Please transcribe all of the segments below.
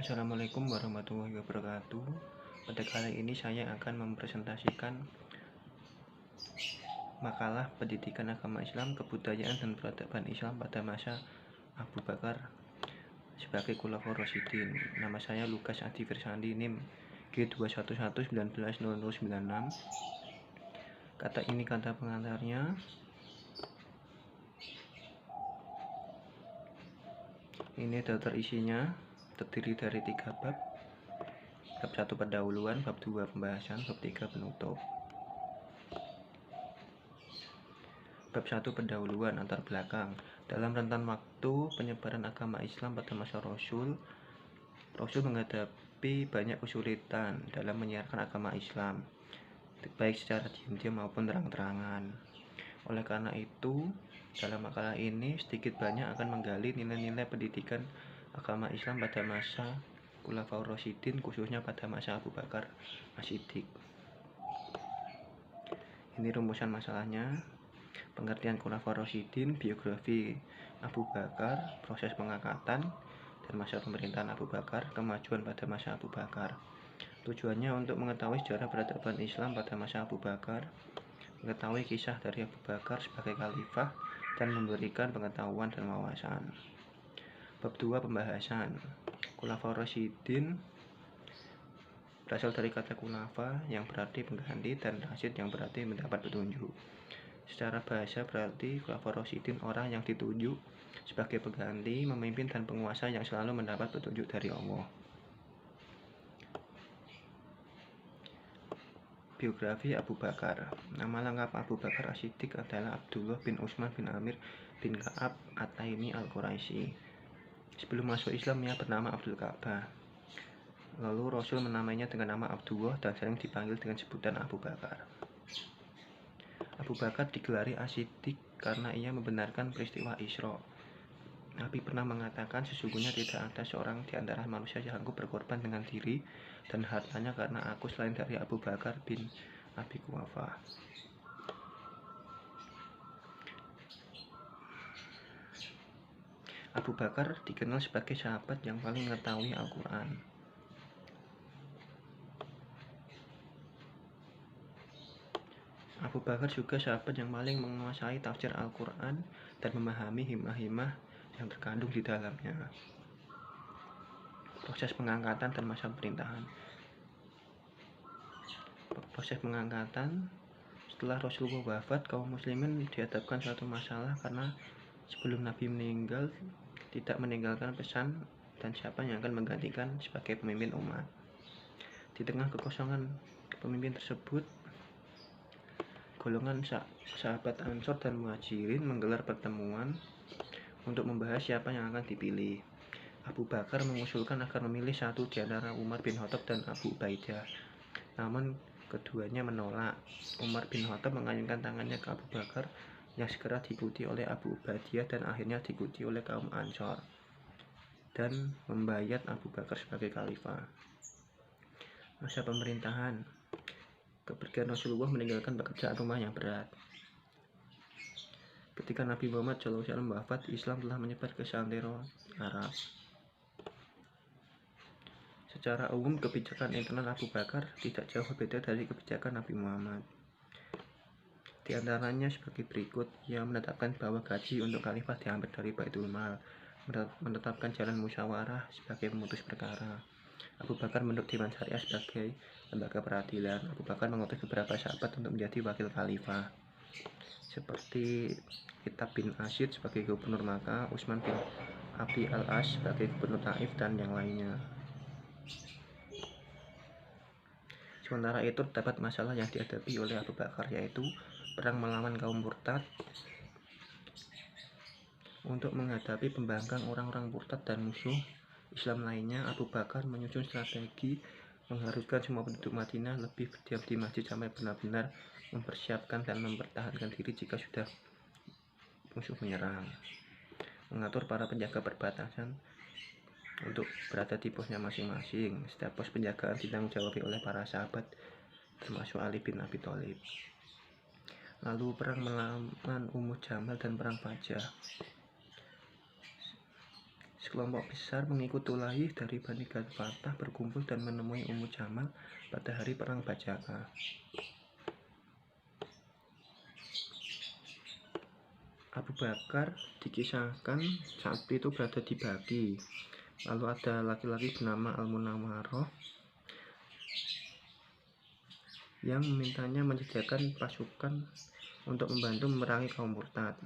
Assalamualaikum warahmatullahi wabarakatuh. Pada kali ini saya akan mempresentasikan makalah pendidikan agama Islam, kebudayaan dan peradaban Islam pada masa Abu Bakar sebagai Khulafaur Rasyidin. Nama saya Lukas Adi Firsandi, NIM G211190096. Kata pengantarnya. Ini daftar isinya, terdiri dari 3 bab. Bab 1 pendahuluan, bab 2 pembahasan, bab 3 penutup. Bab 1 pendahuluan antar belakang. Dalam rentan waktu penyebaran agama Islam pada masa Rasul menghadapi banyak kesulitan dalam menyiarkan agama Islam, baik secara diam-diam maupun terang-terangan. Oleh karena itu, dalam makalah ini sedikit banyak akan menggali nilai-nilai pendidikan agama Islam pada masa Khulafaur Rasyidin, khususnya pada masa Abu Bakar As-Siddiq. Ini rumusan masalahnya. Pengertian Khulafaur Rasyidin, biografi Abu Bakar, proses pengangkatan dan masa pemerintahan Abu Bakar, kemajuan pada masa Abu Bakar. Tujuannya untuk mengetahui sejarah peradaban Islam pada masa Abu Bakar, mengetahui kisah dari Abu Bakar sebagai khalifah, dan memberikan pengetahuan dan wawasan. Bab 2 pembahasan. Khulafaur Rasyidin berasal dari kata khulafa yang berarti pengganti dan rasyid yang berarti mendapat petunjuk. Secara bahasa berarti Khulafaur Rasyidin orang yang ditunjuk sebagai pengganti, pemimpin dan penguasa yang selalu mendapat petunjuk dari Allah. Biografi Abu Bakar. Nama lengkap Abu Bakar As-Siddiq adalah Abdullah bin Utsman bin Amir bin Ka'ab At-Taimi Al-Quraisy. Sebelum masuk Islam ia bernama Abdul Ka'bah. Lalu Rasul menamainya dengan nama Abdullah dan sering dipanggil dengan sebutan Abu Bakar. Abu Bakar digelari As-Siddiq karena ia membenarkan peristiwa Isra. Nabi pernah mengatakan, sesungguhnya tidak ada seorang di antara manusia yang sanggup berkorban dengan diri dan hartanya karena aku selain dari Abu Bakar bin Abi Quhafah. Abu Bakar dikenal sebagai sahabat yang paling mengetahui Al-Quran. Abu Bakar juga sahabat yang paling menguasai tafsir Al-Quran dan memahami hikmah-hikmah yang terkandung di dalamnya. Proses pengangkatan dan masa pemerintahan. Proses pengangkatan. Setelah Rasulullah wafat, kaum muslimin dihadapkan suatu masalah karena sebelum Nabi meninggal tidak meninggalkan pesan dan siapa yang akan menggantikan sebagai pemimpin umat. Di tengah kekosongan pemimpin tersebut, golongan sahabat Ansor dan Muhajirin menggelar pertemuan untuk membahas siapa yang akan dipilih. Abu Bakar mengusulkan agar memilih satu di antara Umar bin Khattab dan Abu Ubaidah. Namun keduanya menolak. Umar bin Khattab mengayunkan tangannya ke Abu Bakar yang segera diikuti oleh Abu Ubaidah dan akhirnya diikuti oleh kaum Ansor dan membayat Abu Bakar sebagai khalifah. Masa pemerintahan. Kepergian Rasulullah meninggalkan pekerjaan rumah yang berat. Ketika Nabi Muhammad SAW wafat, Islam telah menyebar ke seantero Arab. Secara umum, kebijakan internal Abu Bakar tidak jauh berbeda dari kebijakan Nabi Muhammad. Di antaranya sebagai berikut, ia menetapkan bahwa gaji untuk khalifah diambil dari Baitul Mal, menetapkan jalan musyawarah sebagai pemutus perkara. Abu Bakar menurut Dewan Syariah sebagai lembaga peradilan. Abu Bakar mengutus beberapa sahabat untuk menjadi wakil khalifah, seperti Kitab bin Asyid sebagai gubernur Makkah, Utsman bin Abi al-As sebagai gubernur Taif, dan yang lainnya. Sementara itu, terdapat masalah yang dihadapi oleh Abu Bakar, yaitu perang melawan kaum murtad. Untuk menghadapi pembangkang orang-orang murtad dan musuh Islam lainnya, Abu Bakar menyusun strategi mengharuskan semua penduduk Madinah lebih berdiam di masjid sampai benar-benar mempersiapkan dan mempertahankan diri jika sudah musuh menyerang. Mengatur para penjaga perbatasan untuk berada di posnya masing-masing. Setiap pos penjagaan ditanggung jawabi oleh para sahabat, termasuk Ali bin Abi Thalib. Lalu perang melawan Ummu Jamal dan perang Fajah. sekelompok besar mengikut Tulaih dari Bani Fatah berkumpul dan menemui Ummu Jamal pada hari perang Bajaka. Abu Bakar dikisahkan saat itu berada di Baqi. Lalu ada laki-laki bernama Al-Munawwaroh yang memintanya menyediakan pasukan untuk membantu memerangi kaum murtad.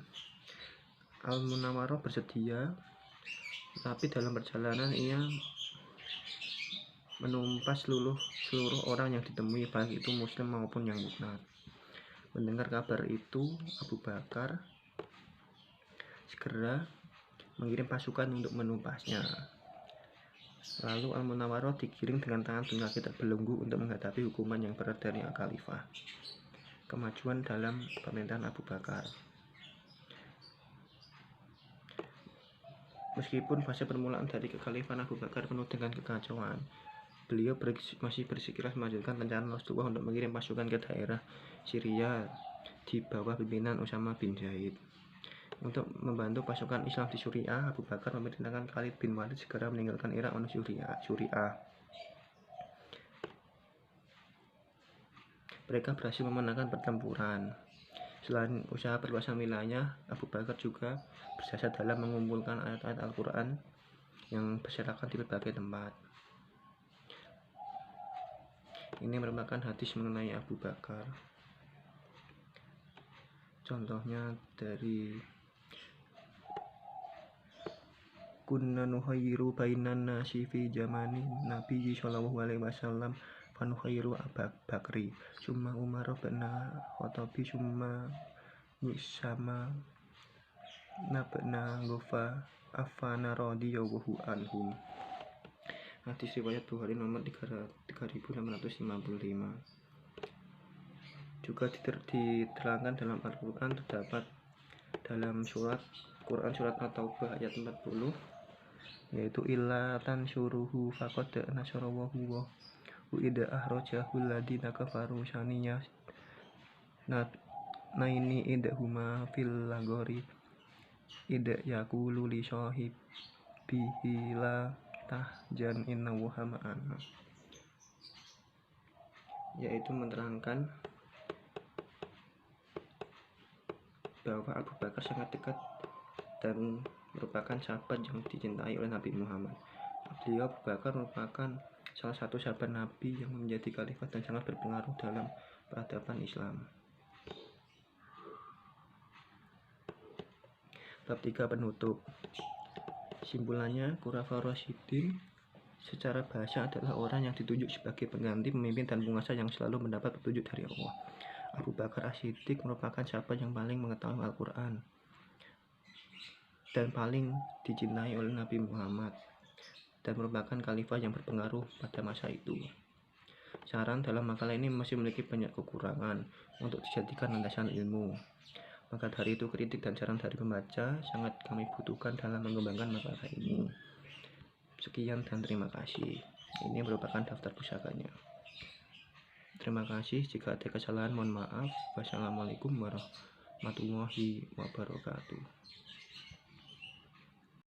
Al-Munawwaroh bersedia, tapi dalam perjalanan ia menumpas seluruh orang yang ditemui, baik itu muslim maupun yang murtad. Mendengar kabar itu, Abu Bakar segera mengirim pasukan untuk menumpasnya. Lalu Al-Munawwaroh digiring dengan tangan dan kaki terbelenggu untuk menghadapi hukuman yang berat dari Al-Khalifah. Kemajuan dalam pemerintahan Abu Bakar. Meskipun fase permulaan dari kekhalifahan Abu Bakar penuh dengan kekacauan, beliau masih bersikeras melanjutkan rencana Rasulullah untuk mengirim pasukan ke daerah Syria di bawah pimpinan Usama bin Zaid. Untuk membantu pasukan Islam di Suriah, Abu Bakar memerintahkan Khalid bin Walid segera meninggalkan Irak menuju Suriah. Mereka berhasil memenangkan pertempuran. Selain usaha perluasan wilayah, Abu Bakar juga berjasa dalam mengumpulkan ayat-ayat Al-Quran yang berserakan di berbagai tempat. Ini merupakan hadis mengenai Abu Bakar. Contohnya dari kunna nukhayyiru bainan nasi fi zamani Nabi sallallahu alaihi wasallam fa nukhayyiru Abu Bakri summa Umar bin Khattab summa Usama nabna Ghafa Affan radhiyallahu anhum. Hadis riwayat Bukhari nomor 3655. Juga diterangkan dalam Al-Quran, terdapat dalam Quran surat At-Taubah ayat 40, yaitu illa tansuruhu faqad nasarahu wa ida akhrajahu alladziina kafaru saniyah naini idahuma fil ghari ida yaqulu li sahibihi la tahzan innahu ma'ana, yaitu menerangkan bahwa Abu Bakar sangat dekat dan merupakan sahabat yang dicintai oleh Nabi Muhammad. Beliau Abu Bakar merupakan salah satu sahabat Nabi yang menjadi khalifah dan sangat berpengaruh dalam peradaban Islam. Bab 3 penutup. Simpulannya, Khulafaur Rasyidin secara bahasa adalah orang yang ditunjuk sebagai pengganti pemimpin dan penguasa yang selalu mendapat petunjuk dari Allah. Abu Bakar As-Siddiq merupakan sahabat yang paling mengetahui Al-Quran dan paling dicintai oleh Nabi Muhammad dan merupakan khalifah yang berpengaruh pada masa itu. Saran dalam makalah ini masih memiliki banyak kekurangan untuk dijadikan landasan ilmu. Maka dari itu kritik dan saran dari pembaca sangat kami butuhkan dalam mengembangkan makalah ini. Sekian dan terima kasih. Ini merupakan daftar pusakanya. Terima kasih. Jika ada kesalahan mohon maaf. Wassalamualaikum warahmatullahi wabarakatuh.